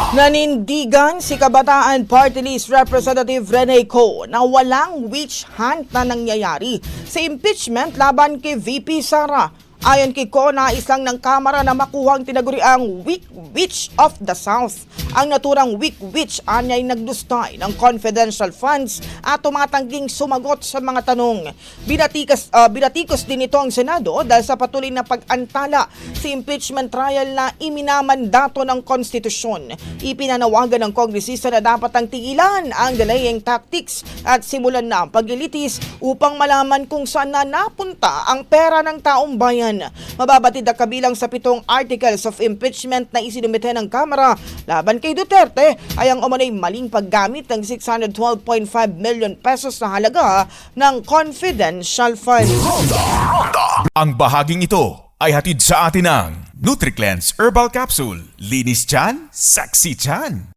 Nanindigan si Kabataan Party List Representative Rene Co na walang witch hunt na nangyayari sa impeachment laban kay VP Sara. Ayon kay Co, nais lang ng Kamara na makuhang tinaguriang weak witch of the South. Ang naturang weak witch anyay nagdustay ng confidential funds at tumatangging sumagot sa mga tanong. Binatikos din ito ang Senado dahil sa patuloy na pag-antala sa impeachment trial na iminamandato ng konstitusyon. Ipinanawagan ng kongresista na dapat ang tigilan ang delaying tactics at simulan na ang paglilitis upang malaman kung saan na napunta ang pera ng taong bayan. Mababatid na kabilang sa 7 articles of impeachment na isinumite ng Kamara laban kay Duterte ay ang umunay maling paggamit ng 612.5 million pesos na halaga ng confidential funds. Ang bahaging ito ay hatid sa atin ng NutriCleanse Herbal Capsule. Linis tiyan, sexy tiyan.